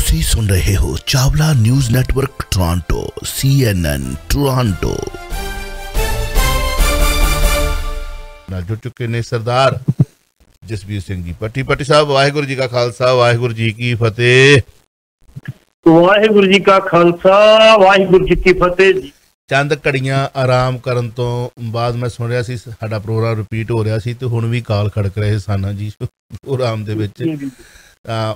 तुसी सुन रहे हो Chawla news network Toronto CNN Toronto. जुड़ चुके ने सरदार जसबीर सिंह जी पट्टी साहब। वाहिगुरू जी का खालसा वाहिगुरू जी की फतेह। वाहिगुरू जी का खालसा वाहिगुरू जी की फतेह जी। चंद घड़ियां आराम करन तो बाद मैं सुन रहा सी साडा प्रोग्राम रिपीट हो रहा सी ते हुण भी काल खड़क रहे सन जी प्रोग्राम दे विच।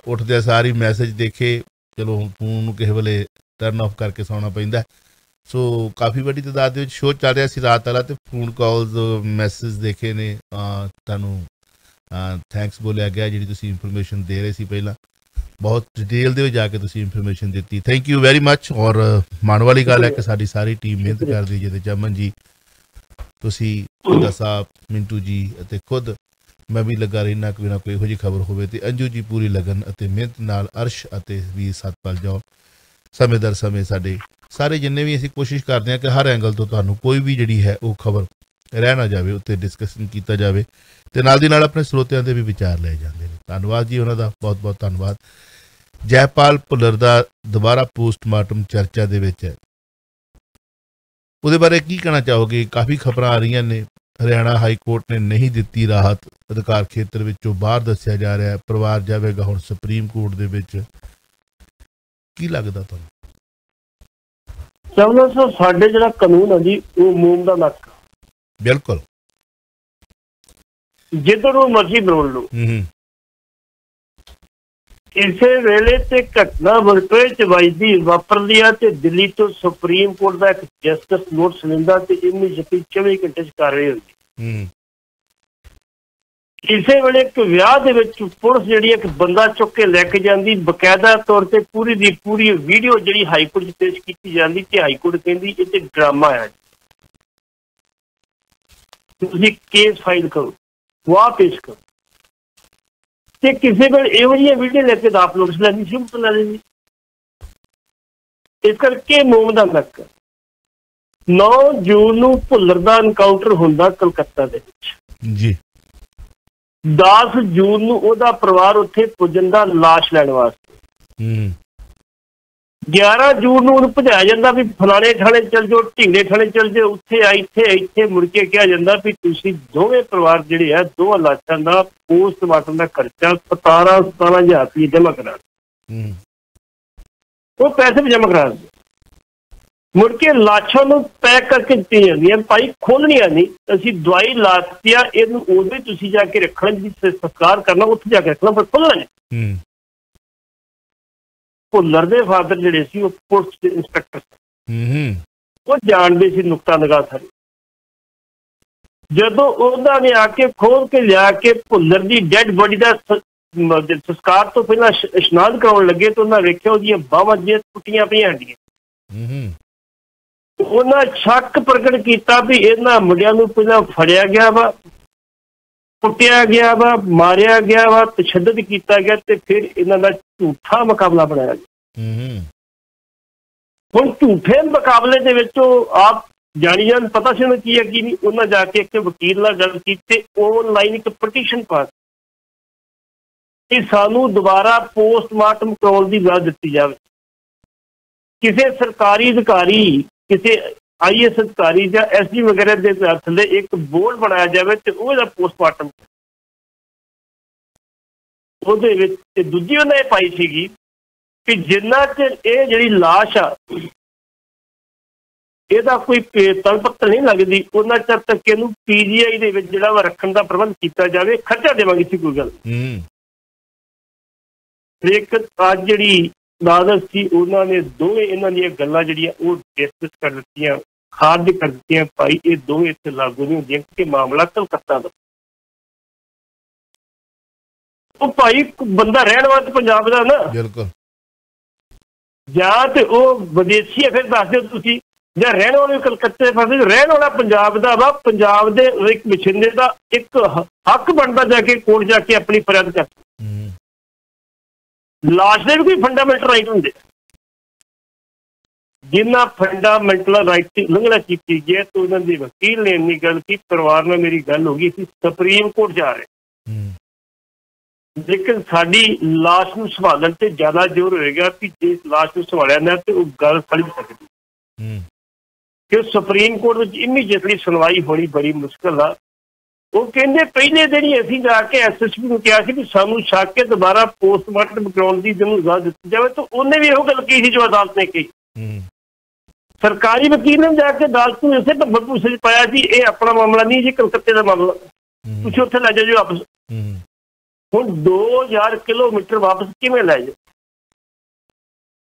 उठदे सारी मैसेज देखे, चलो फोन किसी वेले टर्न ऑफ करके सौना पैंदा। सो काफ़ी बड़ी तादाद में शो चल रहा सी रात वाला, तो फोन कॉल्स मैसेज देखे ने। तुहानू थैंक्स बोलिया गया जी तुसीं इंफॉर्मेशन दे रहे सी, पहला बहुत डिटेल दे जाके तुसीं information the, thank you very much. और माण वाली गल है कि साडी सारी टीम मेहनत कर दी जिहदे चमन जी, तुसीं, खुदा साहब, मिंटू जी अते खुद मैं भी लगा रहना कोई ना कोई इहो जी खबर होवे ते अंजू जी पूरी लगन अते मेहनत नाल अर्श अते वीर सतपाल जाओ समय दर समय साडे सारे जिन्ने भी असीं कोशिश करते हैं कि हर एंगल तो तुहानू कोई भी जिहड़ी है वो खबर रह ना जाए, उत्ते डिस्कशन किया जाए ते नाल दी नाल अपने स्रोतियां दे भी विचार ले जाते हैं। धन्नवाद जी उन्हां दा, बहुत बहुत धन्नवाद। जयपाल भुल्लर दा दोबारा पोस्टमार्टम चर्चा दे विच है, उहदे बारे की कहना चाहोगे? काफ़ी खबर आ रही ने, हरियाणा हाई कोर्ट ने नहीं दी राहत, अधिकार खेत्र विचों बाहर दस्सिया जा रहा है, परिवार जाएगा हुण सुप्रीम कोर्ट दे विच। की लगदा तुहानू? चलो सर, साडे जिहड़ा कानून है जी वो मूम दा नक्क, बिल्कुल जिधरों मर्जी बरोड़ लो। इसे वेले ते घटना वरपे च वजदी वापरदी है ते दिल्ली तो सुप्रीम कोर्ट का एक जस्टिस नोटिस लैंदा ते इन्नी जल्दी 24 घंटे च कार्रवाई होंदी। इसे वेले एक विआह दे विच पुलिस जिहड़ी एक बंदा चुक के लैके जांदी, बकायदा तौर ते पूरी दी पूरी वीडियो जिहड़ी हाई कोर्ट च पेश की जाती ते हाई कोर्ट कहंदी इह ते ड्रामा है, तुसीं केस फाइल करो, गवाह पेश करो। ते किसी वेल इहो जिहियां वीडियो लैके दाफ नोटिस लैनी शुरू कर लेनी। इस करके मोम दा नक्क 9 जून नूं भुल्लर दा एनकाउंटर हुंदा कलकत्ता दे विच जी। 10 जून नूं ओहदा परिवार उत्थे पुजन दा लाश लैण वास्ते। 11 जून नूं भजाया जांदा भी फलाणे थाणे चल जाओ, ढींगड़े थाणे चल जाओ, उत्थे आ इत्थे मुड़ के कहा जांदा भी तुसीं दोवें परिवार जिहड़े आ दोवां लाशां दा पोस्टमार्टम दा खर्चा 17,000 रुपये जमा करा, वो पैसे भी जमा करा मुड़ के लाशां नूं पैक करके दित्ती जांदियां, भाई खोलणियां नहीं, असीं दवाई लाती आ, इहनूं उहदे तुसीं जाके रखना, जिथे संस्कार करना उत्थे जाके रखना, पर खोलना नहीं। भुल्लर दे फादर जिहड़े सी वो पुलिस इंस्पैक्टर सी, वो जानते सी नुक्ता निगाह सारी। जदों उहदा ने आके खोल के लिया के भुल्लर दी डेड बॉडी का संस्कार तो पहला इशनान कराउण लगे तो उन्हें वेख्या उहदियां बाहां जिहियां टुट्टियां पईआं हड्डियां। उन्हें शक प्रगट किया भी इन्हां मुंडियां नूं पहलां फड़िया गया वा, कुटिया गया वा, मारिया गया वा, तशद्दद किया गया, तो फिर इन्हां दा झूठा मुकाबला बनाया गया। हुण झूठे मुकाबले दे विच आप जानी जान पता सी उन्हें की है की नहीं, उन्हें जाके एक वकील नाल गल कीती, ऑनलाइन एक पटीशन पास कि सानू दोबारा पोस्टमार्टम कराउण दी इजाजत दित्ती जावे। किसी सरकारी अधिकारी, किसी IAS अधिकारी या SD वगैरह के थले एक बोर्ड बनाया जाए तो वह पोस्टमार्टम दूजी उन्हें पाई सी कि जिन्ना चर ये जी लाश आ यदा कोई तल पत्तर नहीं लगती, उन्ना चर तक इनू PGI दे विच जिहड़ा रखण दा प्रबंध किया जाए, खर्चा देवांगे सी कोई गल। लेकिन अज जिहड़ी अदालत सी उन्होंने दोवें इन्हां दीयां गल्लां जिहड़ियां वो डिसमिस कर दित्तियां, खारिज कर दित्तियां, भाई ये दोवें इत्थे लागू नहीं होंदियां क्योंकि मामला कलकत्ता दा। वो भाई बंदा रहण वाला पंजाब दा ना, बिल्कुल, जां ते वो विदेशी है, फिर दस दिओ तुसीं, जां रहण वाले कलकत्ते पासे, रहण वाला पंजाब दा वा, पंजाब दे एक बछिंदे दा एक हक बनदा जाके कोर्ट जाके अपनी फरियाद कर। लाश दे भी कोई फंडामेंटल राइट होंदे, जिन्ना फंडामेंटल राइट की उल्लंघना की गई है, तो उन्होंने वकील ने इन्नी गल की, परिवार में मेरी गल होगी, सुप्रीम कोर्ट जा रहे ਲੇਕਿਨ ਸਾਡੀ ਲਾਸ਼ ਨੂੰ ਸੰਭਾਲਣ ਤੇ ਜ਼ਿਆਦਾ ਜ਼ੋਰ ਹੋਏਗਾ ਕਿ ਜੇ ਲਾਸ਼ ਨੂੰ ਸੰਭਾਲਿਆ ਨਾ ਤੇ ਉਹ ਗੱਲ ਫੜ ਸਕਦੀ ਕਿ ਸੁਪਰੀਮ ਕੋਰਟ ਵਿੱਚ ਇਮੀਡੀਏਟਲੀ ਸੁਣਵਾਈ ਹੋਣੀ ਬੜੀ ਮੁਸ਼ਕਲ ਆ। ਉਹ ਕਹਿੰਦੇ ਪਹਿਲੇ ਦਿਨ ਹੀ ਅਸੀਂ ਜਾ ਕੇ SSP ਨੂੰ ਕਿਹਾ ਸੀ ਵੀ ਸਾਨੂੰ ਛੱਕ ਕੇ ਦੁਬਾਰਾ ਪੋਸਟਮਾਰਟਮ ਕਰਾਉਣ ਦੀ ਜਿਹਨੂੰ ਇਜਾਜ਼ਤ ਦਿੱਤੀ ਜਾਵੇ, ਤਾਂ ਉਹਨੇ ਵੀ ਇਹੋ ਗੱਲ ਕਹੀ ਸੀ ਜੋ ਅਦਾਲਤ ਨੇ ਕਹੀ। ਸਰਕਾਰੀ ਵਕੀਲ ਨੇ ਜਾ ਕੇ ਅਦਾਲਤ ਨੂੰ ਇਸੇ ਭੱਬੂ ਚ ਪਾਇਆ ਜੀ ਇਹ ਆਪਣਾ ਮਾਮਲਾ ਨਹੀਂ ਜੀ, ਕਲਕੱਤੇ ਦਾ ਮਾਮਲਾ, ਤੁਸੀਂ ਉੱਥੇ ਲੈ ਜਾਓ ਵਾਪਸ। ਹੁਣ 2000 ਕਿਲੋਮੀਟਰ ਵਾਪਸ ਕਿਵੇਂ ਲੈ ਜਾਓ?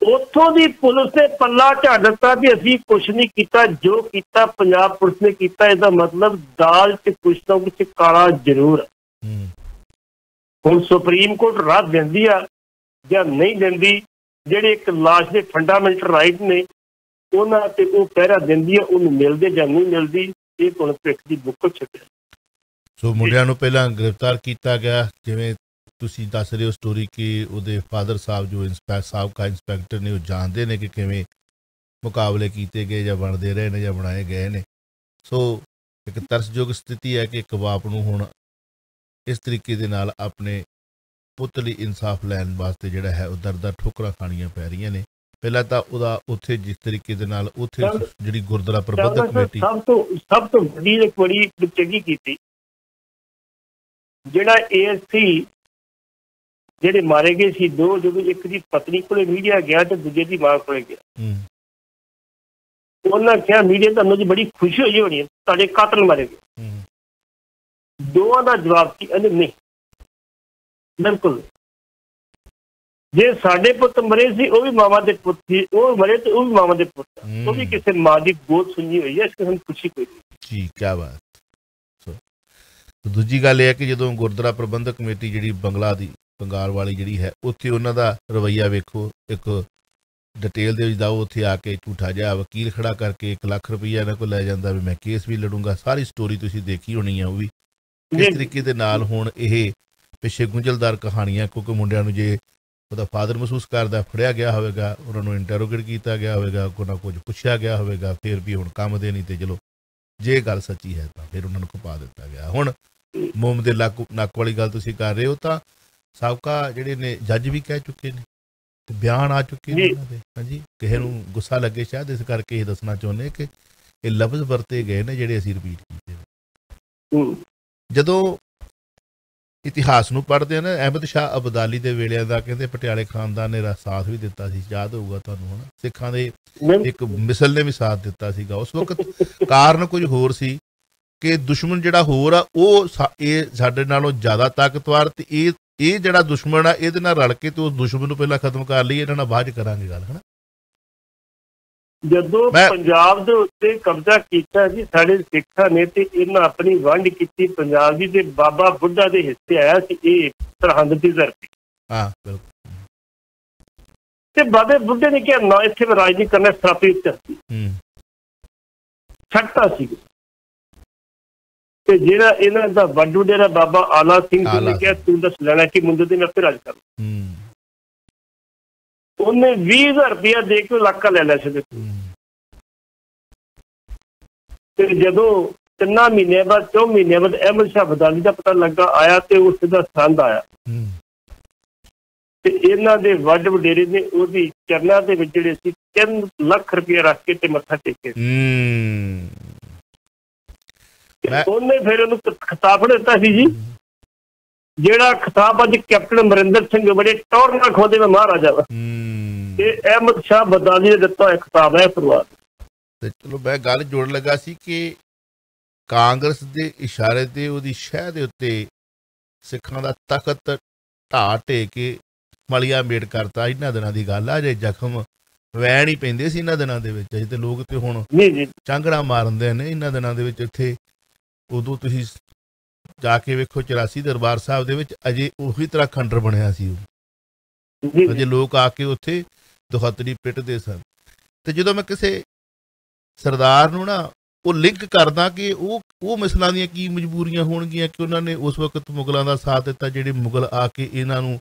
ਉੱਥੋਂ ਦੀ ਪੁਲਿਸ ਨੇ ਪੱਲਾ ਝਾੜ ਦਿੱਤਾ ਵੀ ਅਸੀਂ ਕੁਛ ਨਹੀਂ ਕੀਤਾ, ਜੋ ਕੀਤਾ ਪੰਜਾਬ ਪੁਲਿਸ ਨੇ ਕੀਤਾ। ਇਹਦਾ ਮਤਲਬ ਦਾਲ 'ਚ ਕੁਛ ਨਾ ਕੁਛ ਕਾਲਾ ਜ਼ਰੂਰ ਹੈ। ਹੁਣ ਸੁਪਰੀਮ ਕੋਰਟ ਰਾਹ ਦਿੰਦੀ ਆ ਜਾਂ ਨਹੀਂ ਦਿੰਦੀ, ਜਿਹੜੇ ਇੱਕ ਲਾਸ਼ ਦੇ ਫੰਡਾਮੈਂਟਲ ਰਾਈਟ ਨੇ ਉਹਨਾਂ ਤੇ ਉਹ ਪਹਿਰਾ ਦਿੰਦੀ ਆ, ਉਹਨੂੰ ਮਿਲਦੇ ਜਾਂ ਨਹੀਂ ਮਿਲਦੀ, ਇਹ ਹੁਣ ਭਿੱਖ ਦੀ ਬੁੱਕ ਛੱਡਿਆ। ਸੋ ਮੁੰਡਿਆਂ ਨੂੰ ਪਹਿਲਾਂ ਗ੍ਰਿਫਤਾਰ ਕੀਤਾ ਗਿਆ, ਜਿਵੇਂ ਤੁਸੀਂ ਦੱਸ ਰਹੇ ਹੋ ਸਟੋਰੀ ਕਿ ਉਹਦੇ ਫਾਦਰ ਸਾਹਿਬ ਜੋ ਸਾਬਕਾ ਇੰਸਪੈਕਟਰ ਨੇ ਉਹ ਜਾਣਦੇ ਨੇ ਕਿ ਕਿਵੇਂ ਮੁਕਾਬਲੇ ਕੀਤੇ ਗਏ ਜਾਂ ਬਣਦੇ ਰਹੇ ਨੇ ਜਾਂ ਬਣਾਏ ਗਏ ਨੇ। ਸੋ ਇੱਕ ਤਰਸਯੋਗ ਸਥਿਤੀ ਹੈ ਕਿ ਇੱਕ ਬਾਪ ਨੂੰ ਹੁਣ ਇਸ ਤਰੀਕੇ ਦੇ ਨਾਲ ਆਪਣੇ ਪੁੱਤ ਲਈ ਇਨਸਾਫ ਲੈਣ ਵਾਸਤੇ ਜਿਹੜਾ ਹੈ ਉਹ ਦਰ ਠੋਕਰਾਂ ਖਾਣੀਆਂ ਪੈ ਰਹੀਆਂ ਨੇ। ਪਹਿਲਾਂ ਤਾਂ ਉਹਦਾ ਉੱਥੇ ਜਿਸ ਤਰੀਕੇ ਦੇ ਨਾਲ ਉੱਥੇ ਜਿਹੜੀ ਗੁਰਦੁਆਰਾ ਪ੍ਰਬੰਧਕ ਕਮੇਟੀ ਸਭ ਤੋਂ ਵੱਡੀ ਇੱਕ ਬੜੀ ਚੰਗੀ ਕੀਤੀ, ਜਿਹੜਾ ASC ਜਿਹੜੇ ਮਾਰੇ ਗਏ ਸੀ ਦੋ, ਜਦੋਂ ਇੱਕ ਦੀ ਪਤਨੀ ਕੋਲੇ ਮੀਡੀਆ ਗਿਆ ਤੇ ਦੂਜੇ ਦੀ ਮਾਂ ਕੋਲੇ ਗਿਆ, ਉਹਨਾਂ ਕਿਹਾ ਮੀਡੀਆ ਤੁਹਾਨੂੰ ਜੀ ਬੜੀ ਖੁਸ਼ੀ ਹੋਈ ਹੋਣੀ ਹੈ ਤੁਹਾਡੇ ਕਾਤਲ ਮਾਰੇ ਗਏ। ਦੋਵਾਂ ਦਾ ਜਵਾਬ ਸੀ ਨਹੀਂ, ਬਿਲਕੁਲ। ਜੇ ਸਾਡੇ ਪੁੱਤ ਮਰੇ ਸੀ ਉਹ ਵੀ ਮਾਵਾਂ ਦੇ ਪੁੱਤ ਸੀ, ਉਹ ਮਰੇ ਤੇ ਉਹ ਵੀ ਮਾਵਾਂ ਦੇ ਪੁੱਤ, ਉਹ ਵੀ ਕਿਸੇ ਮਾਂ ਦੀ ਗੋਦ ਸੁਣੀ ਹੋਈ ਹੈ, ਇਸ ਕਿਸਮ ਖੁਸ਼ੀ ਕੋਈ ਜੀ। ਕਿਆ ਬਾਤ। ਦੂਜੀ ਗੱਲ ਇਹ ਹੈ ਕਿ ਜਦੋਂ ਗੁਰਦੁਆਰਾ ਪ੍ਰਬੰਧਕ ਕਮੇਟੀ ਜਿਹੜੀ ਬੰਗਾਲ ਵਾਲੀ ਜਿਹੜੀ ਹੈ ਉੱਥੇ ਉਹਨਾਂ ਦਾ ਰਵੱਈਆ ਵੇਖੋ, ਇੱਕ ਡਿਟੇਲ ਦੇ ਵਿੱਚ ਜਾਓ, ਉੱਥੇ ਆ ਕੇ ਝੂਠਾ ਜਿਹਾ ਵਕੀਲ ਖੜਾ ਕਰਕੇ 1 ਲੱਖ ਰੁਪਈਆ ਇਹਨਾਂ ਕੋਲ ਲੈ ਜਾਂਦਾ ਵੀ ਮੈਂ ਕੇਸ ਵੀ ਲੜੂੰਗਾ। ਸਾਰੀ ਸਟੋਰੀ ਤੁਸੀਂ ਦੇਖੀ ਹੋਣੀ ਆ, ਉਹ ਵੀ ਕਿਸ ਤਰੀਕੇ ਦੇ ਨਾਲ ਹੁਣ ਇਹ ਪਿੱਛੇ ਗੁੰਝਲਦਾਰ ਕਹਾਣੀਆਂ, ਕਿਉਂਕਿ ਮੁੰਡਿਆਂ ਨੂੰ ਜੇ ਉਹਦਾ ਫਾਦਰ ਮਹਿਸੂਸ ਕਰਦਾ ਫੜਿਆ ਗਿਆ ਹੋਵੇਗਾ, ਉਹਨਾਂ ਨੂੰ ਇੰਟਰੋਗੇਟ ਕੀਤਾ ਗਿਆ ਹੋਵੇਗਾ, ਕੋਈ ਨਾ ਕੁਝ ਪੁੱਛਿਆ ਗਿਆ ਹੋਵੇਗਾ, ਫਿਰ ਵੀ ਹੁਣ ਕੰਮ ਦੇ ਨਹੀਂ ਤੇ ਚਲੋ ਜੇ ਗੱਲ ਸੱਚੀ ਹੈ ਤਾਂ ਫਿਰ ਉਹਨਾਂ ਨੂੰ ਖਪਾ ਦਿੱਤਾ ਗਿਆ। ਹੁਣ ਮੋਮ ਦੇ ਨੱਕ ਵਾਲੀ ਗੱਲ ਤੁਸੀਂ ਕਰ ਰਹੇ ਹੋ, ਤਾਂ ਸਾਬਕਾ ਜਿਹੜੇ ਨੇ ਜੱਜ ਵੀ ਕਹਿ ਚੁੱਕੇ ਨੇ, ਬਿਆਨ ਆ ਚੁੱਕੇ ਨੇ ਉਹਨਾਂ ਦੇ। ਹਾਂਜੀ, ਕਿਸੇ ਨੂੰ ਗੁੱਸਾ ਲੱਗੇ ਸ਼ਾਇਦ ਇਸ ਕਰਕੇ ਇਹ ਦੱਸਣਾ ਚਾਹੁੰਦੇ ਕਿ ਇਹ ਲਫ਼ਜ਼ ਵਰਤੇ ਗਏ ਨੇ ਜਿਹੜੇ ਅਸੀਂ ਰਿਪੀਟ ਕੀਤੇ। ਜਦੋਂ ਇਤਿਹਾਸ ਨੂੰ ਪੜ੍ਹਦੇ ਆ ਨਾ, ਅਹਿਮਦ ਸ਼ਾਹ ਅਬਦਾਲੀ ਦੇ ਵੇਲਿਆਂ ਦਾ ਕਹਿੰਦੇ ਪਟਿਆਲੇ ਖਾਨਦਾਨ ਨੇ ਸਾਥ ਵੀ ਦਿੱਤਾ ਸੀ, ਯਾਦ ਹੋਊਗਾ ਤੁਹਾਨੂੰ। ਹੁਣ ਸਿੱਖਾਂ ਦੇ ਇੱਕ ਮਿਸਲ ਨੇ ਵੀ ਸਾਥ ਦਿੱਤਾ ਸੀਗਾ ਉਸ ਵਕਤ। ਕਾਰਨ ਕੁਝ ਹੋਰ ਸੀ ਕਿ ਦੁਸ਼ਮਣ ਜਿਹੜਾ ਹੋਰ ਆ ਉਹ ਇਹ ਸਾਡੇ ਨਾਲੋਂ ਜ਼ਿਆਦਾ ਤਾਕਤਵਰ, ਤੇ ਇਹ ਜਿਹੜਾ ਦੁਸ਼ਮਣ ਆ ਇਹਦੇ ਨਾਲ ਰਲ ਕੇ ਤੇ ਉਸ ਦੁਸ਼ਮਣ ਨੂੰ ਪਹਿਲਾਂ ਖਤਮ ਕਰ ਲਈ, ਇਹਨਾਂ ਨਾਲ ਬਾਅਦ ਚ ਕਰਾਂਗੇ ਗੱਲ। ਹਨਾ, ਜਦੋਂ ਪੰਜਾਬ ਦੇ ਉੱਤੇ ਕਬਜ਼ਾ ਕੀਤਾ ਜੀ ਸਾਡੇ ਸਿੱਖਾਂ ਨੇ, ਤੇ ਇਹਨਾਂ ਆਪਣੀ ਵੰਡ ਕੀਤੀ ਪੰਜਾਬ ਦੀ, ਤੇ ਬਾਬਾ ਬੁੱਢਾ ਦੇ ਹਿੱਸੇ ਆਇਆ ਸੀ ਇਹ ਸਰਹੰਦ ਦੀ ਧਰਤੀ। ਹਾਂ ਬਿਲਕੁਲ। ਤੇ ਬਾਬੇ ਬੁੱਢੇ ਨੇ ਕਿਹਾ ਨਾ ਇੱਥੇ ਮੈਂ ਰਾਜ ਨਹੀਂ ਕਰਨਾ, ਸਥਾਪੀ ਧਰਤੀ ਛੱਡਤਾ ਸੀ। ਤੇ ਜਿਹੜਾ ਇਹਨਾਂ ਦਾ ਵੱਡ ਵਡੇਰਾ ਬਾਬਾ ਆਲਾ ਸਿੰਘ ਜੀ ਨੇ ਕਿਹਾ ਤੂੰ ਦੱਸ ਲੈਣਾ ਕਿ ਮੁੰਡੇ ਤੇ ਮੈਂ ਆਪੇ ਰਾਜ ਕਰ, ਉਹਨੇ 20,000 ਰੁਪਇਆ ਦੇ ਕੇ ਇਲਾਕਾ ਲੈ ਲਿਆ ਸੀ। ਤੇ ਜਦੋਂ 3 ਮਹੀਨਿਆਂ ਬਾਅਦ 4 ਮਹੀਨਿਆਂ ਬਾਅਦ ਅਹਿਮਦ ਸ਼ਾਹ ਅਬਦਾਲੀ ਦਾ ਪਤਾ ਲੱਗਾ ਆਇਆ ਤੇ ਉਸ ਦਾ ਸੰਦ ਆਇਆ, ਤੇ ਇਹਨਾਂ ਦੇ ਵੱਡ ਵਡੇਰੇ ਨੇ ਉਹਦੀ ਚਰਨਾਂ ਦੇ ਵਿੱਚ ਜਿਹੜੇ ਸੀ 3 ਲੱਖ ਰੁਪਇਆ ਰੱਖ ਕੇ ਤੇ ਮੱਥਾ ਟੇਕੇ। ਉਹਨੇ ਫਿਰ ਉਹਨੂੰ ਖਿਤਾਬ ਦਿੱਤਾ ਸੀ ਜੀ, ਜਿਹੜਾ ਖਿਤਾਬ ਅੱਜ ਕੈਪਟਨ ਅਮਰਿੰਦਰ ਸਿੰਘ ਬੜੇ ਟੌਰ ਨਾਲ ਖੋਦੇ ਮੈਂ ਮਹਾਰਾਜਾ ਵਾ, ਇਹ ਅਹਿਮਦ ਸ਼ਾਹ ਅਬਦਾਲੀ ਨੇ ਦਿੱਤਾ ਹੋਇਆ ਖਿਤਾਬ ਹੈ ਪਰਿਵਾਰ। ਤੇ ਚਲੋ ਮੈਂ ਗੱਲ ਜੋੜਨ ਲੱਗਾ ਸੀ ਕਿ ਕਾਂਗਰਸ ਦੇ ਇਸ਼ਾਰੇ ਤੇ ਉਹਦੀ ਸ਼ਹਿ ਦੇ ਉੱਤੇ ਸਿੱਖਾਂ ਦਾ ਤਖਤ ਢਾਹ ਢੇ ਕੇ ਮਲੀਆ ਮੇਟ ਕਰਤਾ। ਇਹਨਾਂ ਦਿਨਾਂ ਦੀ ਗੱਲ ਆ, ਜੇ ਜ਼ਖਮ ਵੈਣ ਹੀ ਪੈਂਦੇ ਸੀ ਇਹਨਾਂ ਦਿਨਾਂ ਦੇ ਵਿੱਚ, ਅਜੇ ਤੇ ਲੋਕ ਤੇ ਹੁਣ ਚਾਂਗੜਾ ਮਾਰਦੇ ਨੇ ਇਹਨਾਂ ਦਿਨਾਂ ਦੇ ਵਿੱਚ। ਇੱਥੇ ਉਦੋਂ ਤੁਸੀਂ ਜਾ ਕੇ ਵੇਖੋ 84 ਦਰਬਾਰ ਸਾਹਿਬ ਦੇ ਵਿੱਚ ਅਜੇ ਉਹੀ ਤਰ੍ਹਾਂ ਖੰਡਰ ਬਣਿਆ ਸੀ ਉਹ, ਅਜੇ ਲੋਕ ਆ ਕੇ ਉੱਥੇ ਦੁਹੱਤੜੀ ਪਿੱਟਦੇ ਸਨ। ਤੇ ਜਦੋਂ ਮੈਂ ਕਿਸੇ ਸਰਦਾਰ ਨੂੰ ਨਾ ਉਹ ਲਿੰਕ ਕਰਦਾ ਕਿ ਉਹ ਮਿਸਲਾਂ ਦੀਆਂ ਕੀ ਮਜਬੂਰੀਆਂ ਹੋਣਗੀਆਂ ਕਿ ਉਹਨਾਂ ਨੇ ਉਸ ਵਕਤ ਮੁਗਲਾਂ ਦਾ ਸਾਥ ਦਿੱਤਾ, ਜਿਹੜੇ ਮੁਗਲ ਆ ਕੇ ਇਹਨਾਂ ਨੂੰ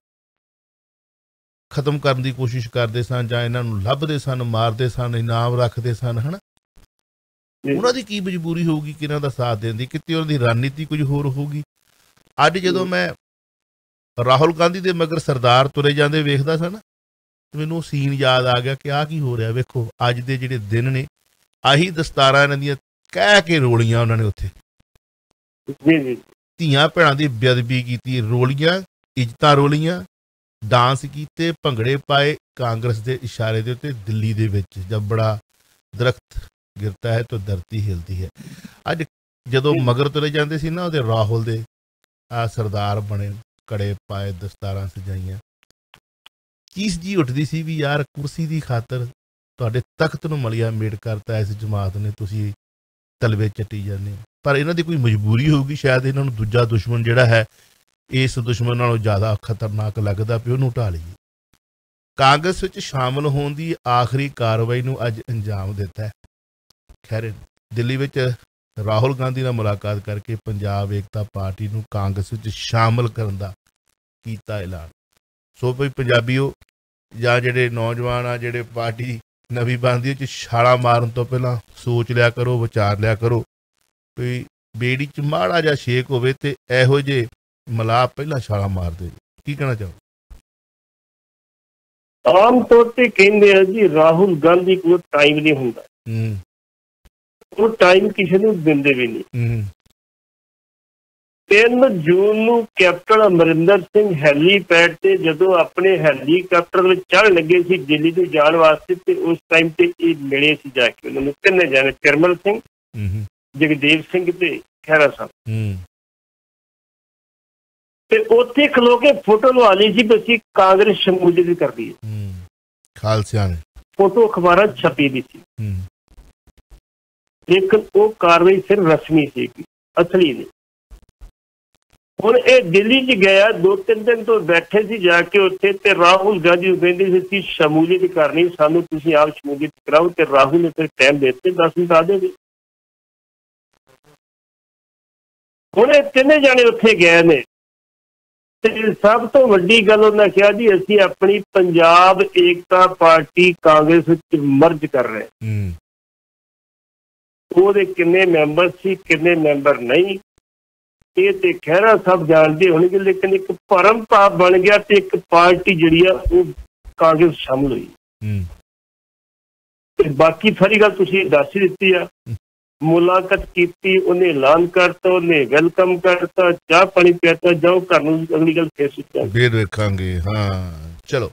ਖਤਮ ਕਰਨ ਦੀ ਕੋਸ਼ਿਸ਼ ਕਰਦੇ ਸਨ ਜਾਂ ਇਹਨਾਂ ਨੂੰ ਲੱਭਦੇ ਸਨ, ਮਾਰਦੇ ਸਨ, ਇਨਾਮ ਰੱਖਦੇ ਸਨ। ਹਨਾ, ਉਹਨਾਂ ਦੀ ਕੀ ਮਜਬੂਰੀ ਹੋਊਗੀ ਕਿ ਇਹਨਾਂ ਦਾ ਸਾਥ ਦੇਣ ਦੀ, ਕਿਤੇ ਉਹਨਾਂ ਦੀ ਰਣਨੀਤੀ ਕੁਝ ਹੋਰ ਹੋਊਗੀ। ਅੱਜ ਜਦੋਂ ਮੈਂ ਰਾਹੁਲ ਗਾਂਧੀ ਦੇ ਮਗਰ ਸਰਦਾਰ ਤੁਰੇ ਜਾਂਦੇ ਵੇਖਦਾ ਸੀ ਨਾ, ਮੈਨੂੰ ਸੀਨ ਯਾਦ ਆ ਗਿਆ ਕਿ ਆਹ ਕੀ ਹੋ ਰਿਹਾ। ਵੇਖੋ ਅੱਜ ਦੇ ਜਿਹੜੇ ਦਿਨ ਨੇ, ਆਹੀ ਦਸਤਾਰਾਂ ਇਹਨਾਂ ਦੀਆਂ ਕਹਿ ਕੇ ਰੋਲੀਆਂ ਉਹਨਾਂ ਨੇ ਉੱਥੇ, ਧੀਆਂ ਭੈਣਾਂ ਦੀ ਬੇਅਦਬੀ ਕੀਤੀ, ਰੋਲੀਆਂ, ਇੱਜ਼ਤਾਂ ਰੋਲੀਆਂ, ਡਾਂਸ ਕੀਤੇ, ਭੰਗੜੇ ਪਾਏ ਕਾਂਗਰਸ ਦੇ ਇਸ਼ਾਰੇ ਦੇ ਉੱਤੇ ਦਿੱਲੀ ਦੇ ਵਿੱਚ। ਜਦ ਬੜਾ ਦਰਖਤ ਗਿਰਤਾ ਹੈ ਤਾਂ ਧਰਤੀ ਹਿਲਦੀ ਹੈ। ਅੱਜ ਜਦੋਂ ਮਗਰ ਤੁਰੇ ਜਾਂਦੇ ਸੀ ਨਾ ਉਹਦੇ ਰਾਹੁਲ ਦੇ, ਆ ਸਰਦਾਰ ਬਣੇ, ਕੜੇ ਪਾਏ, ਦਸਤਾਰਾਂ ਸਜਾਈਆਂ, ਚੀਸ ਜੀ ਉੱਠਦੀ ਸੀ ਵੀ ਯਾਰ ਕੁਰਸੀ ਦੀ ਖਾਤਰ ਤੁਹਾਡੇ ਤਖਤ ਨੂੰ ਮਲੀਆ ਮੇਟ ਕਰਤਾ ਇਸ ਜਮਾਤ ਨੇ, ਤੁਸੀਂ ਤਲਵੇ ਚੱਟੀ ਜਾਂਦੇ ਹੋ। ਪਰ ਇਹਨਾਂ ਦੀ ਕੋਈ ਮਜਬੂਰੀ ਹੋਊਗੀ, ਸ਼ਾਇਦ ਇਹਨਾਂ ਨੂੰ ਦੂਜਾ ਦੁਸ਼ਮਣ ਜਿਹੜਾ ਹੈ ਇਸ ਦੁਸ਼ਮਣ ਨਾਲੋਂ ਜ਼ਿਆਦਾ ਖਤਰਨਾਕ ਲੱਗਦਾ ਵੀ ਉਹਨੂੰ ਢਾਹ ਲਈਏ। ਕਾਂਗਰਸ ਵਿੱਚ ਸ਼ਾਮਲ ਹੋਣ ਦੀ ਆਖਰੀ ਕਾਰਵਾਈ ਨੂੰ ਅੱਜ ਅੰਜਾਮ ਦਿੱਤਾ ਹੈ। ਖੈਰ ਦਿੱਲੀ ਵਿੱਚ ਰਾਹੁਲ ਗਾਂਧੀ ਨਾਲ ਮੁਲਾਕਾਤ ਕਰਕੇ ਪੰਜਾਬ ਏਕਤਾ ਪਾਰਟੀ ਨੂੰ ਕਾਂਗਰਸ ਵਿੱਚ ਸ਼ਾਮਲ ਕਰਨ ਦਾ ਕੀਤਾ ਐਲਾਨ। ਸੋ ਭਈ ਪੰਜਾਬੀਓ ਜਾਂ ਜਿਹੜੇ ਨੌਜਵਾਨ ਆ, ਜਿਹੜੇ ਪਾਰਟੀ ਨਵੀਂ ਬਣਦੀ ਵਿੱਚ ਛਾਲਾਂ ਮਾਰਨ ਤੋਂ ਪਹਿਲਾਂ ਸੋਚ ਲਿਆ ਕਰੋ, ਵਿਚਾਰ ਲਿਆ ਕਰੋ ਵੀ ਬੇੜੀ 'ਚ ਮਾੜਾ ਜਿਹਾ ਛੇਕ ਹੋਵੇ ਤੇ ਇਹੋ ਜਿਹੇ ਮਲਾਹ ਪਹਿਲਾਂ ਛਾਲਾਂ ਮਾਰਦੇ। ਕੀ ਕਹਿਣਾ ਚਾਹੋ? ਆਮ ਤੌਰ ਤੇ ਕਹਿੰਦੇ ਆ ਜੀ ਰਾਹੁਲ ਗਾਂਧੀ ਕੋਲ ਟਾਈਮ ਨਹੀਂ ਹੁੰਦਾ, ਉਹ ਟਾਈਮ ਕਿਸੇ ਨੂੰ ਦਿੰਦੇ ਵੀ ਨਹੀਂ। 3 ਜੂਨ ਨੂੰ ਕੈਪਟਨ ਅਮਰਿੰਦਰ ਸਿੰਘ ਹੈਲੀਪੈਡ ਤੇ ਜਦੋਂ ਆਪਣੇ ਹੈਲੀਕਾਪਟਰ ਵਿੱਚ ਚੜ੍ਹਨ ਲੱਗੇ ਸੀ ਦਿੱਲੀ ਤੋਂ ਜਾਣ ਵਾਸਤੇ, ਤੇ ਉਸ ਟਾਈਮ ਤੇ ਇਹ ਮਿਲੇ ਸੀ ਜਾ ਕੇ ਉਹਨਾਂ ਨੂੰ, 3 ਜਣੇ, ਚਰਮਲ ਸਿੰਘ, ਜਗਦੇਵ ਸਿੰਘ ਤੇ ਖਹਿਰਾ ਸਾਹਿਬ, ਤੇ ਉੱਥੇ ਖਲੋ ਕੇ ਫੋਟੋ ਲਵਾ ਲਈ ਸੀ ਵੀ ਅਸੀਂ ਕਾਂਗਰਸ ਸ਼ਮੂਲੀਅਤ ਕਰਦੀ ਹੈ। ਖਾਲਸਿਆਂ ਨੇ ਫੋਟੋ ਅਖਬਾਰਾਂ ਛਪੀ ਦੀ ਸੀ, ਲੇਕਿਨ ਉਹ ਕਾਰਵਾਈ ਸਿਰਫ ਰਸਮੀ ਸੀ, ਅਸਲੀ ਨਹੀਂ। ਹੁਣ ਇਹ ਦਿੱਲੀ 'ਚ ਗਿਆ, 2-3 ਦਿਨ ਤੋਂ ਬੈਠੇ ਸੀ ਜਾ ਕੇ ਉੱਥੇ, ਤੇ ਰਾਹੁਲ ਗਾਂਧੀ ਨੂੰ ਕਹਿੰਦੇ ਸੀ ਅਸੀਂ ਸ਼ਮੂਲੀਅਤ ਕਰਨੀ, ਸਾਨੂੰ ਤੁਸੀਂ ਆਪ ਸ਼ਮੂਲੀਅਤ ਕਰਾਓ। ਤੇ ਰਾਹੁਲ ਨੇ ਫਿਰ ਟਾਈਮ ਦੇ ਦਿੱਤੇ 10 ਮਿੰਟ ਆ ਦੇਗੇ। ਹੁਣ ਇਹ 3 ਜਾਣੇ ਉੱਥੇ ਗਏ ਨੇ, ਤੇ ਸਭ ਤੋਂ ਵੱਡੀ ਗੱਲ ਉਹਨਾਂ ਕਿਹਾ ਜੀ ਅਸੀਂ ਆਪਣੀ ਪੰਜਾਬ ਏਕਤਾ ਪਾਰਟੀ ਕਾਂਗਰਸ ਵਿੱਚ ਮਰਜ ਕਰ ਰਹੇ। ਉਹਦੇ ਕਿੰਨੇ ਮੈਂਬਰ ਸੀ, ਕਿੰਨੇ ਮੈਂਬਰ ਨਹੀਂ, ਇਹ ਤੇ ਖਹਿਰਾ ਸਾਹਿਬ ਜਾਣਦੇ ਹੋਣਗੇ, ਲੇਕਿਨ ਇੱਕ ਭਰਮ ਭਾਵ ਬਣ ਗਿਆ ਤੇ ਇੱਕ ਪਾਰਟੀ ਜਿਹੜੀ ਆ ਉਹ ਕਾਂਗਰਸ ਸ਼ਾਮਲ ਹੋਈ। ਤੇ ਬਾਕੀ ਸਾਰੀ ਗੱਲ ਤੁਸੀਂ ਦੱਸ ਹੀ ਦਿੱਤੀ ਆ। ਮੁਲਾਕਾਤ ਕੀਤੀ, ਉਹਨੇ ਐਲਾਨ ਕਰਤਾ, ਉਹਨੇ ਵੈਲਕਮ ਕਰਤਾ, ਚਾਹ ਪਾਣੀ ਪਿਆਤਾ, ਜਾਓ ਘਰ ਨੂੰ, ਅਗਲੀ ਗੱਲ ਫੇਰ ਵੇਖਾਂਗੇ। ਹਾਂ ਚਲੋ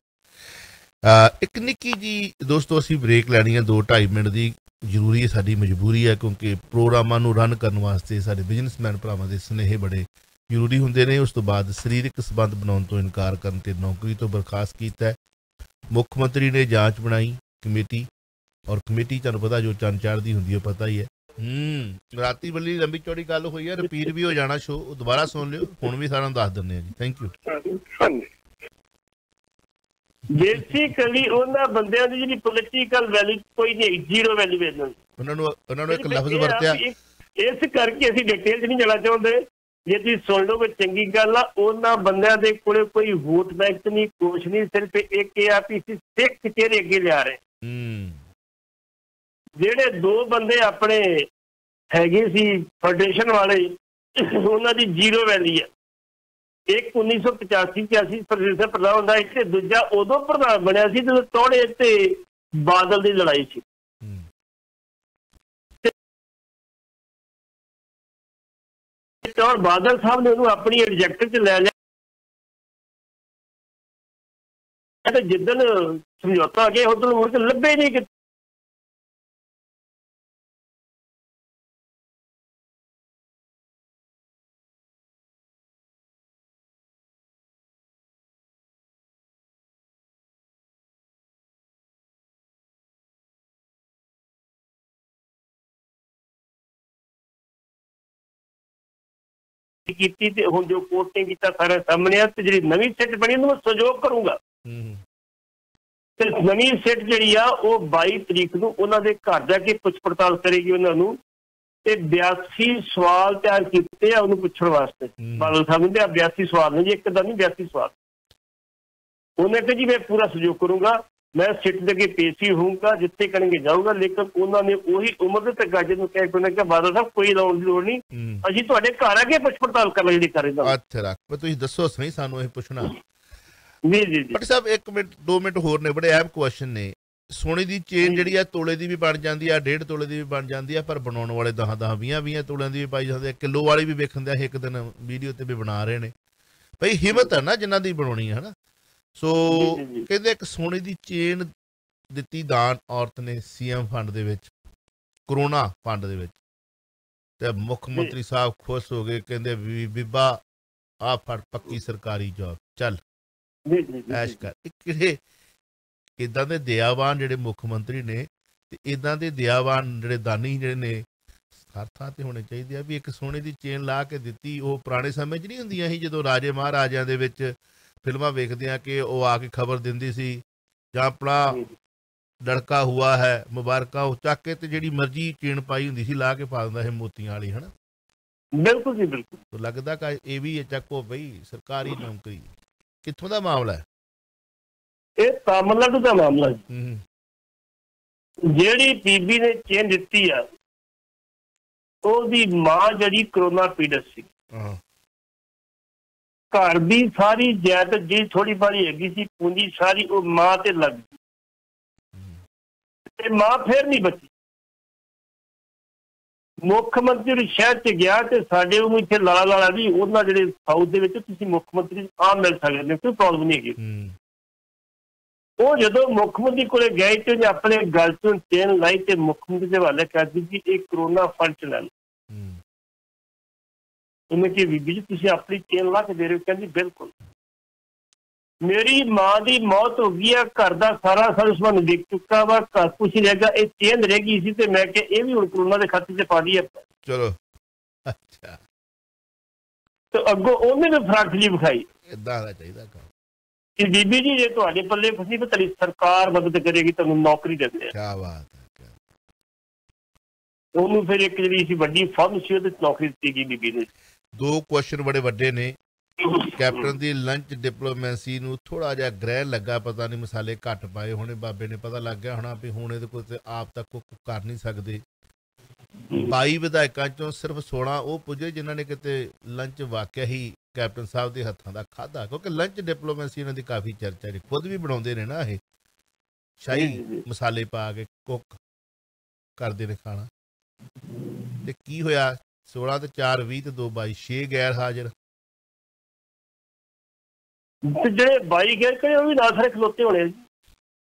ਇੱਕ ਨਿੱਕੀ ਜੀ ਦੋਸਤੋ ਅਸੀਂ ਬ੍ਰੇਕ ਲੈਣੀ ਹੈ 2-2.5 ਮਿੰਟ ਦੀ, ਜ਼ਰੂਰੀ ਹੈ, ਸਾਡੀ ਮਜਬੂਰੀ ਹੈ, ਕਿਉਂਕਿ ਪ੍ਰੋਗਰਾਮਾਂ ਨੂੰ ਰਨ ਕਰਨ ਵਾਸਤੇ ਸਾਡੇ ਬਿਜ਼ਨਸਮੈਨ ਭਰਾਵਾਂ ਦੇ ਸੁਨੇਹੇ ਬੜੇ ਜ਼ਰੂਰੀ ਹੁੰਦੇ ਨੇ। ਉਸ ਤੋਂ ਬਾਅਦ ਸਰੀਰਕ ਸੰਬੰਧ ਬਣਾਉਣ ਤੋਂ ਇਨਕਾਰ ਕਰਨ ਤੇ ਨੌਕਰੀ ਤੋਂ ਬਰਖਾਸਤ ਕੀਤਾ। ਮੁੱਖ ਮੰਤਰੀ ਨੇ ਜਾਂਚ ਬਣਾਈ ਕਮੇਟੀ, ਔਰ ਕਮੇਟੀ ਤੁਹਾਨੂੰ ਪਤਾ ਜੋ ਚੰਨ ਚਾੜ੍ਹਦੀ ਹੁੰਦੀ ਹੈ, ਪਤਾ ਹੀ ਹੈ। ਰਾਤੀ ਬੜੀ ਲੰਬੀ ਚੌੜੀ ਗੱਲ ਹੋਈ ਹੈ, ਰਿਪੀਟ ਵੀ ਹੋ ਜਾਣਾ ਸ਼ੋ, ਦੁਬਾਰਾ ਸੁਣ ਲਿਓ, ਹੁਣ ਵੀ ਸਾਰਿਆਂ ਨੂੰ ਦੱਸ ਦਿੰਦੇ ਹਾਂ ਜੀ। Thank you. ਬੇਸਿਕਲੀ ਉਹਨਾਂ ਬੰਦਿਆਂ ਦੀ ਜਿਹੜੀ ਪੋਲੀਟੀਕਲ ਵੈਲਿਊ ਕੋਈ ਨਹੀਂ, ਜ਼ੀਰੋ ਵੈਲਿਊ ਹੈ ਉਹਨਾਂ ਨੂੰ ਇੱਕ ਲਫ਼ਜ਼ ਵਰਤਿਆ। ਇਸ ਕਰਕੇ ਅਸੀਂ ਡਿਟੇਲ 'ਚ ਨਹੀਂ ਜਾਣਾ ਚਾਹੁੰਦੇ, ਜੇ ਤੁਸੀਂ ਸੁਣ ਲਓ ਚੰਗੀ ਗੱਲ ਆ। ਉਹਨਾਂ ਬੰਦਿਆਂ ਦੇ ਕੋਲੇ ਕੋਈ ਵੋਟ ਬੈਂਕ ਨਹੀਂ, ਕੁਛ ਨਹੀਂ, ਸਿਰਫ ਇੱਕ ਇਹ ਆ ਵੀ ਅਸੀਂ ਸਿੱਖ ਚਿਹਰੇ ਅੱਗੇ ਲਿਆ ਰਹੇ। ਜਿਹੜੇ 2 ਬੰਦੇ ਆਪਣੇ ਹੈਗੇ ਸੀ ਫੈਡਰੇਸ਼ਨ ਵਾਲੇ, ਉਹਨਾਂ ਦੀ ਜ਼ੀਰੋ ਵੈਲੀ ਆ। ਇੱਕ 1985-86 ਪ੍ਰਧਾਨ ਹੁੰਦਾ ਸੀ, ਤੇ ਦੂਜਾ ਉਦੋਂ ਪ੍ਰਧਾਨ ਬਣਿਆ ਸੀ ਜਦੋਂ ਤੋੜੇ ਤੇ ਬਾਦਲ ਦੀ ਲੜਾਈ ਸੀ। ਔਰ ਬਾਦਲ ਸਾਹਿਬ ਨੇ ਉਹਨੂੰ ਆਪਣੀ ਐਗਜੈਕਟਿਵ 'ਚ ਲੈ ਲਿਆ, ਤੇ ਜਿੱਦਣ ਸਮਝੌਤਾ ਆ ਗਿਆ ਉਦੋਂ ਮੁੜ ਕੇ ਲੱਭੇ ਨਹੀਂ ਕਿ ਕੀਤੀ। ਤੇ ਹੁਣ ਜੋ ਕੋਰਟ ਨੇ ਕੀਤਾ ਸਾਰਾ ਸਾਹਮਣੇ ਆ, ਤੇ ਜਿਹੜੀ ਨਵੀਂ ਸਿੱਟ ਬਣੀ ਉਹਨੂੰ ਮੈਂ ਸਹਿਯੋਗ ਕਰੂੰਗਾ। ਤੇ ਨਵੀਂ ਸਿੱਟ ਜਿਹੜੀ ਆ ਉਹ 22 ਤਰੀਕ ਨੂੰ ਉਹਨਾਂ ਦੇ ਘਰ ਜਾ ਕੇ ਪੁੱਛ ਪੜਤਾਲ ਕਰੇਗੀ ਉਹਨਾਂ ਨੂੰ, ਤੇ 82 ਸਵਾਲ ਤਿਆਰ ਕੀਤੇ ਆ ਉਹਨੂੰ ਪੁੱਛਣ ਵਾਸਤੇ। ਬਾਦਲ ਸਾਹਿਬ ਨੇ 82 ਸਵਾਲ ਨੇ ਜੀ, ਇੱਕ ਦਾ ਨਹੀਂ 82 ਸਵਾਲ। ਉਹਨੇ ਕਿਹਾ ਜੀ ਮੈਂ ਪੂਰਾ ਸਹਿਯੋਗ ਕਰੂੰਗਾ। मैं सिट दे के पेशी होऊंगा, जिथे करेंगे जाऊंगा, लेकिन उन्होंने वही उम्र तक गाजे कहा बादल साहब कोई लाउन की लोड़ नहीं, असीं तुहाडे घर आके पुछ पड़ताल कर जी कर अच्छा रख तुसीं दसो सही सानू पुछना जी जी जी बट साहब 1 मिनट 2 मिनट होर ने बड़े अहम क्वेश्चन ने। सोने की चेन जी है तोले की भी बन जाती है, 1.5 तोले की भी बन जाती है, पर बनाने वाले 10 20 तोलियां की भी पाई जाती है, किलो वाली भी वेखन दिया एक दिन वीडियो ते भी बना रहे हैं भाई, हिम्मत है ना जिन्हों की बनानी है ना। सो कहते एक सोने की चेन दिती दान औरत ने CM फंड दे विच, करोना फंड दे विच, ते मुख मंत्री साहब खुश हो गए, कहते बीबा आ फड़ पक्की सरकारी जॉब चल ऐश कर। किहड़े इदां दे दयावान जिहड़े मुख मंत्री ने ते इदां दे दयावान जिहड़े दानी जिहड़े ने हर थां ते होने चाहिए आ। भी एक सोने की चेन ला के दित्ती, वो पुराने समय च नहीं हुंदियां सी जदों राजे महाराजिਆਂ ਦੇ ਵਿੱਚ फिल्मां वेखदे आ कि ਉਹ आ के खबर दिंदी सी ਜਾਂ अपना लड़का हुआ है मुबारका ਉਹ ਚੱਕ ਕੇ ਤੇ ਜਿਹੜੀ ਮਰਜ਼ੀ ਚੇਨ ਪਾਈ ਹੁੰਦੀ ਸੀ ਲਾ ਕੇ ਪਾ ਦਿੰਦਾ ਸੀ ਮੋਤੀਆਂ ਵਾਲੀ, ਹਨਾ। बिल्कुल जी बिल्कुल। तो लगता कि ये भी चको भाई सरकारी नौकरी कित्थों का मामला है? ये तमिलनाडु का मामला जी। जेड़ी बीबी ने चेन दिती है ओदी मां जड़ी कोरोना पीड़ित सी, घर दी सारी जायदाद जी थोड़ी बारी हैगी सी पूंजी सारी वो मां ते लग गई, मां फिर नहीं बची। मुख मंत्री शहर च गया तो साडे ਉਹਨੂੰ ਇੱਥੇ ਲਾਲਾ ਲਾਲਾ ਵੀ ਉਹਨਾਂ ਜਿਹੜੇ ਸਾਊਥ ਦੇ ਵਿੱਚ ਤੁਸੀਂ ਮੁੱਖ ਮੰਤਰੀ ਆਮ ਮਿਲ ਸਕਦੇ, ਕੋਈ ਪ੍ਰੋਬਲਮ ਨਹੀਂ ਹੈਗੀ। ਉਹ ਜਦੋਂ ਮੁੱਖ ਮੰਤਰੀ ਕੋਲੇ ਗਏ ਤੇ ਉਹਨੇ ਆਪਣੇ ਗਲ ਤੋਂ ਚੇਨ ਲਾਈ ਤੇ ਮੁੱਖ ਮੰਤਰੀ ਦੇ ਹਵਾਲੇ ਕਰ ਦਿੱਤੀ ਕਿ ਇਹ ਕਰੋਨਾ ਫੰਡ ਚ ਲੈ ਲਓ। ਉਹਨੇ ਕਿ ਬੀਬੀ ਜੀ ਤੁਸੀਂ ਆਪਣੀ ਚੇਨ ਲਾ ਕੇ ਦੇ ਰਹੇ ਹੋ? ਕਹਿੰਦੀ ਬਿਲਕੁਲ। मेरी मां की मौत हो गई है, घर का सारा समान विक चुका वा, घर कुछ नहीं रहेगा, ये चेन रह गई सी ते मैं कि ये भी हुण कोरोना के खाते च पा दी है। चलो अच्छा तो अगों उन्हें भी फराखली विखाई इदां दा चाहिदा काम कि बीबी जी जे तुहाडे पल्ले कुछ नहीं, तेरी सरकार मदद करेगी, तुहानूं नौकरी दे दे। क्या बात है। उन्होंने फिर एक जी सी वड्डी फर्म सी उहदे नौकरी दित्ती गई बीबी ने। दो क्वेश्चन बड़े वड्डे ने। कैप्टन की लंच डिप्लोमेसी नूं थोड़ा जिहा ग्रह लगा, पता नहीं मसाले घट पाए होने, बाबे ने पता लग गया होना भी हुण इहदे कोल आप तक कुछ कर नहीं सकते। 22 विधायकों चों सिर्फ 16 वो पुजे जिन्हों ने किते लंच वाकया ही कैप्टन साहब के हत्थों का खाधा, क्योंकि लंच डिप्लोमेसी इन्हां दी काफ़ी चर्चा है, खुद भी बनाउंदे ने ना, ये शाही मसाले पा के कुक करते ने खाना। ते की होया 16 ते 4 20 ते 2 22 6 गैर हाजिर जे 22 गैर करे वो भी ना सारे खलोते होने,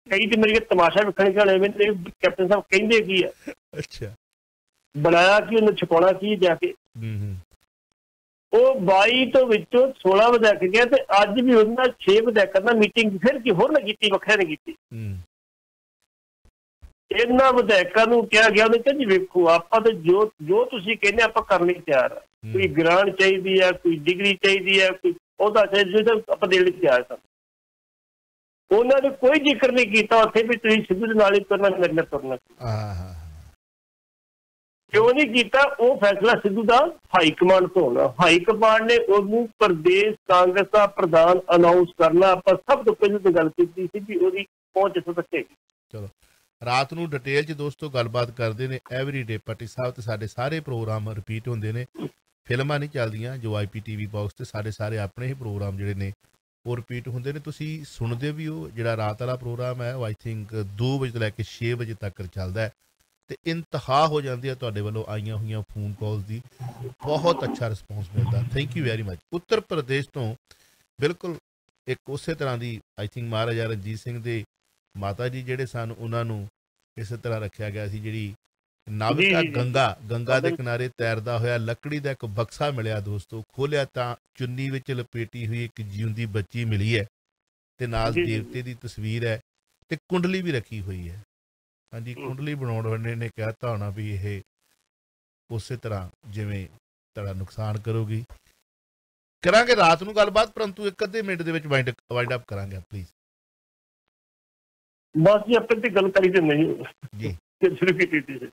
कई तो मेरे तमाशा वेखण के होने। कैप्टन साहब कहंदे की है अच्छा बनाया कि उन्हें छुपाना की जाके वो 22 तो विचों 16 विधायक गए ते अज भी उन्होंने 6 विधायकों की मीटिंग फिर की होर ने की, वखरे ने की। इन्हां विधायकों नूं कहा गया, उन्हें कहा जी वेखो आपां ते जो जो तुसीं कहंदे आपां करने तैयार है, कोई ग्रांट चाहिए है, कोई डिग्री चाहिए है, कोई ਉਹਦਾ ਚਾਹੀਦਾ ਆਪਾਂ ਦੇਣ ਲਈ ਤਿਆਰ ਸਨ। ਉਹਨਾਂ ਨੇ ਕੋਈ ਜ਼ਿਕਰ ਨਹੀਂ ਕੀਤਾ ਉੱਥੇ ਵੀ ਤੁਸੀਂ ਸਿੱਧੂ ਦੇ ਨਾਲ ਹੀ ਤੁਰਨਾ, ਮੇਰੇ ਨਾਲ ਤੁਰਨਾ। ਕਿਉਂ ਨਹੀਂ ਕੀਤਾ? ਉਹ ਫੈਸਲਾ ਸਿੱਧੂ ਦਾ ਹਾਈ ਕਮਾਂਡ ਤੋਂ ਹੋਣਾ। ਹਾਈ ਕਮਾਂਡ ਨੇ ਉਹਨੂੰ ਪ੍ਰਦੇਸ਼ ਕਾਂਗਰਸ ਦਾ ਪ੍ਰਧਾਨ ਅਨਾਉਂਸ ਕਰਨਾ। ਆਪਾਂ ਸਭ ਤੋਂ ਪਹਿਲਾਂ ਤਾਂ ਗੱਲ ਕੀਤੀ ਸੀ ਵੀ ਉਹਦੀ ਪਹੁੰਚ ਇੱਥੋਂ ਤੱਕ ਹੈਗੀ। ਚਲੋ ਰਾਤ ਨੂੰ ਡਿਟੇਲ 'ਚ ਦੋਸਤੋ ਗੱਲਬਾਤ ਕਰਦੇ ਨੇ ਐਵਰੀਡੇ ਪੱਟੀ ਸਾਹਿਬ ਤੇ ਸਾਡੇ ਸਾਰੇ ਪ੍ਰੋਗਰਾਮ ਰਿਪੀਟ ਹੁੰਦੇ ਨੇ, ਫਿਲਮਾਂ ਨਹੀਂ ਚੱਲਦੀਆਂ ਜੋ IPTV ਬਾਕਸ ਤੇ ਸਾਡੇ ਸਾਰੇ ਆਪਣੇ ਹੀ ਪ੍ਰੋਗਰਾਮ ਜਿਹੜੇ ਨੇ ਉਹ ਰਿਪੀਟ ਹੁੰਦੇ ਨੇ। ਤੁਸੀਂ ਸੁਣਦੇ ਵੀ ਹੋ। ਜਿਹੜਾ ਰਾਤ ਵਾਲਾ ਪ੍ਰੋਗਰਾਮ ਹੈ ਉਹ ਆਈ ਥਿੰਕ 2 ਵਜੇ ਤੋਂ ਲੈ ਕੇ 6 ਵਜੇ ਤੱਕ ਚੱਲਦਾ ਹੈ ਤੇ ਇੰਤਹਾ ਹੋ ਜਾਂਦੀ ਹੈ ਤੁਹਾਡੇ ਵੱਲੋਂ ਆਈਆਂ ਹੋਈਆਂ ਫੋਨ ਕਾਲਸ ਦੀ, ਬਹੁਤ ਅੱਛਾ ਰਿਸਪੌਂਸ ਮਿਲਦਾ। Thank you very much. Uttar Pradesh ਤੋਂ ਬਿਲਕੁਲ ਇੱਕ ਉਸੇ ਤਰ੍ਹਾਂ ਦੀ ਆਈ ਥਿੰਕ ਮਹਾਰਾਜਾ ਰਣਜੀਤ ਸਿੰਘ ਦੇ ਮਾਤਾ ਜੀ ਜਿਹੜੇ ਸਨ ਉਹਨਾਂ ਨੂੰ ਇਸੇ ਤਰ੍ਹਾਂ ਰੱਖਿਆ ਗਿਆ ਸੀ। ਜਿਹੜੀ ਨਾਵਿਕਾ ਗੰਗਾ ਦੇ ਕਿਨਾਰੇ ਤੈਰਦਾ ਹੋਇਆ ਲੱਕੜੀ ਦਾ ਇੱਕ ਬਕਸਾ ਮਿਲਿਆ ਦੋਸਤੋ, ਖੋਲਿਆ ਤਾਂ ਚੁੰਨੀ ਵਿੱਚ ਲਪੇਟੀ ਹੋਈ ਇੱਕ ਜਿਉਂਦੀ ਬੱਚੀ ਮਿਲੀ ਹੈ ਤੇ ਨਾਲ ਦੇਵਤੇ ਦੀ ਤਸਵੀਰ ਹੈ ਤੇ ਕੁੰਡਲੀ ਵੀ ਰੱਖੀ ਹੋਈ ਹੈ। ਹਾਂਜੀ, ਕੁੰਡਲੀ ਬਣਾਉਣ ਵਾਲੇ ਨੇ ਕਹਿਤਾ ਹੋਣਾ ਵੀ ਇਹ ਉਸੇ ਤਰ੍ਹਾਂ ਜਿਵੇਂ ਤੁਹਾਡਾ ਨੁਕਸਾਨ ਕਰੂਗੀ। ਕਰਾਂਗੇ ਰਾਤ ਨੂੰ ਗੱਲਬਾਤ, ਪਰੰਤੂ 1 ਅੱਧੇ ਮਿੰਟ ਦੇ ਵਿੱਚ ਵਾਈਂਡ ਅਪ ਕਰਾਂਗੇ ਪਲੀਜ਼। ਬਸ ਜੀ ਆਪਣੇ ਤੇ ਗੱਲ ਕਰੀ ਤੇ ਨਹੀਂ ਜੀ ਸ਼ੁਰੂ ਕੀਤੀ ਸੀ।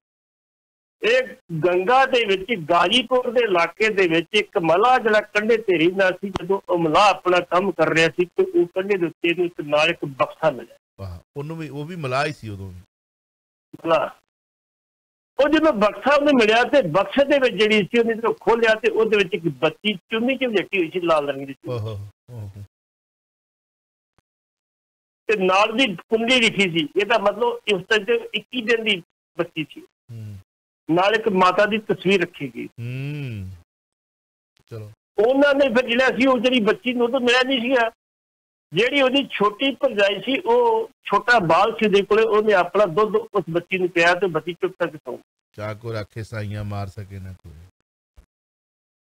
ਇਹ ਗੰਗਾ ਦੇ ਵਿੱਚ ਗਾਜੀਪੁਰ ਦੇ ਇਲਾਕੇ ਦੇ ਵਿੱਚ ਇੱਕ ਮਲਾਹ ਜਿਹੜਾ ਕੰਢੇ ਤੇ ਰਹਿੰਦਾ ਸੀ, ਜਦੋਂ ਉਹ ਮਲਾਹ ਆਪਣਾ ਕੰਮ ਕਰ ਰਿਹਾ ਸੀ ਤੇ ਉਹ ਕੰਢੇ ਦੇ ਉੱਤੇ ਨੂੰ ਨਾਲ ਇੱਕ ਬਕਸਾ ਮਿਲਿਆ। ਵਾਹ, ਉਹਨੂੰ ਵੀ ਉਹ ਵੀ ਮਲਾਹ ਹੀ ਸੀ ਉਦੋਂ ਵੀ। ਉਹ ਜਦੋਂ ਬਕਸਾ ਉਹਨੂੰ ਮਿਲਿਆ ਤੇ ਬਕਸੇ ਦੇ ਵਿੱਚ ਜਿਹੜੀ ਸੀ ਉਹਨੇ ਜਦੋਂ ਖੋਲਿਆ ਤੇ ਉਹਦੇ ਵਿੱਚ ਇੱਕ ਬੱਚੀ ਚੁੰਨੀ ਚ ਵਜਟੀ ਹੋਈ ਸੀ ਲਾਲ ਰੰਗ ਦੀ, ਤੇ ਨਾਲ ਦੀ ਕੁੰਡੀ ਲਿਖੀ ਸੀ। ਇਹਦਾ ਮਤਲਬ ਉਸ ਟਾਈਮ ਤੇ 21 ਦਿਨ ਦੀ ਬੱਚੀ ਸੀ, ਨਾਲ ਇੱਕ ਮਾਤਾ ਦੀ ਤਸਵੀਰ ਰੱਖੀ ਗਈ। ਚਲੋ ਉਹਨਾਂ ਨੇ ਫਿਰ ਜਿਹੜਾ ਸੀ ਉਹ ਜਿਹੜੀ ਬੱਚੀ ਨੂੰ ਤਾਂ ਮਿਲਿਆ ਨਹੀਂ ਸੀਗਾ। ਜਿਹੜੀ ਉਹਦੀ ਛੋਟੀ ਭਰਜਾਈ ਸੀ, ਉਹ ਛੋਟਾ ਬਾਲ ਸੀ ਉਹਦੇ ਕੋਲੇ, ਉਹਨੇ ਆਪਣਾ ਦੁੱਧ ਉਸ ਬੱਚੀ ਨੂੰ ਪਿਆ ਤੇ ਬੱਚੀ ਚੁੱਪ ਕਰਕੇ ਸੌਂ ਗਈ। ਚਾਕੂ ਰੱਖੇ ਸਾਈਆਂ ਮਾਰ ਸਕੇ ਨਾ ਕੋਈ।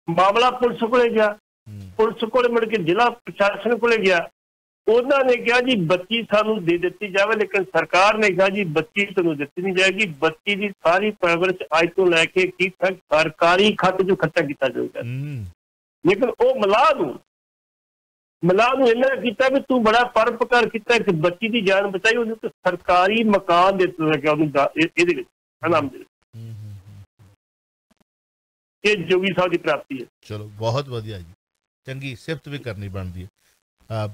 ਮਾਮਲਾ ਪੁਲਿਸ ਕੋਲੇ ਗਿਆ, ਪੁਲਿਸ ਕੋਲੇ ਮੁੜ ਕੇ ਜ਼ਿਲ੍ਹਾ ਪ੍ਰਸ਼ਾਸਨ ਕੋਲੇ ਗਿਆ। ਉਹਨਾਂ ਨੇ ਕਿਹਾ ਜੀ ਬੱਚੀ ਸਾਨੂੰ ਦੇ ਦਿੱਤੀ ਜਾਵੇ, ਲੇਕਿਨ ਸਰਕਾਰ ਨੇ ਕਿਹਾ ਜੀ ਬੱਚੀ ਤੁਹਾਨੂੰ ਦਿੱਤੀ ਨਹੀਂ ਜਾਏਗੀ। ਬੱਚੀ ਦੀ ਸਾਰੀ ਪਰਵਰਿਸ਼ ਅੱਜ ਤੋਂ ਲੈ ਕੇ ਠੀਕ ਠਾਕ ਸਰਕਾਰੀ ਖਾਤੇ 'ਚੋਂ ਖਰਚਾ ਕੀਤਾ ਜਾਊਗਾ। ਲੇਕਿਨ ਉਹ ਮਲਾਹ ਨੂੰ ਇਹਨਾਂ ਕੀਤਾ ਵੀ ਤੂੰ ਬੜਾ ਪਰਉਪਕਾਰ ਕੀਤਾ, ਇੱਕ ਬੱਚੀ ਦੀ ਜਾਨ ਬਚਾਈ, ਉਹਨੂੰ ਤੇ ਸਰਕਾਰੀ ਮਕਾਨ ਦੇ ਦਿੱਤਾ ਗਿਆ ਉਹਨੂੰ ਇਹਦੇ ਵਿੱਚ ਇਨਾਮ ਦੇ। ਇਹ ਜੋਗੀ ਸਾਹਿਬ ਦੀ ਪ੍ਰਾਪਤੀ ਹੈ। ਚਲੋ ਬਹੁਤ ਵਧੀਆ ਜੀ, ਚੰਗੀ ਸਿਫਤ ਵੀ ਕਰਨੀ ਬਣਦੀ ਹੈ।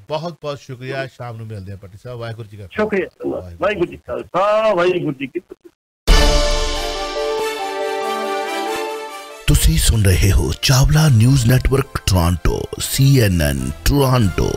ਬਹੁਤ ਬਹੁਤ ਸ਼ੁਕਰੀਆ। ਸ਼ਾਮ ਨੂੰ ਮਿਲਦੇ ਹਾਂ ਪੱਟੀ ਸਾਹਿਬ। ਵਾਹਿਗੁਰੂ ਜੀ ਕਾ ਸ਼ੁਕਰੀਆ। ਵਾਹਿਗੁਰੂ ਜੀ ਖਾਲਸਾ, ਵਾਹਿਗੁਰੂ ਜੀ ਕੀ ਫਤਿਹ। ਤੁਸੀਂ ਸੁਣ ਰਹੇ ਹੋ Chawla news network Toronto CNN Toronto.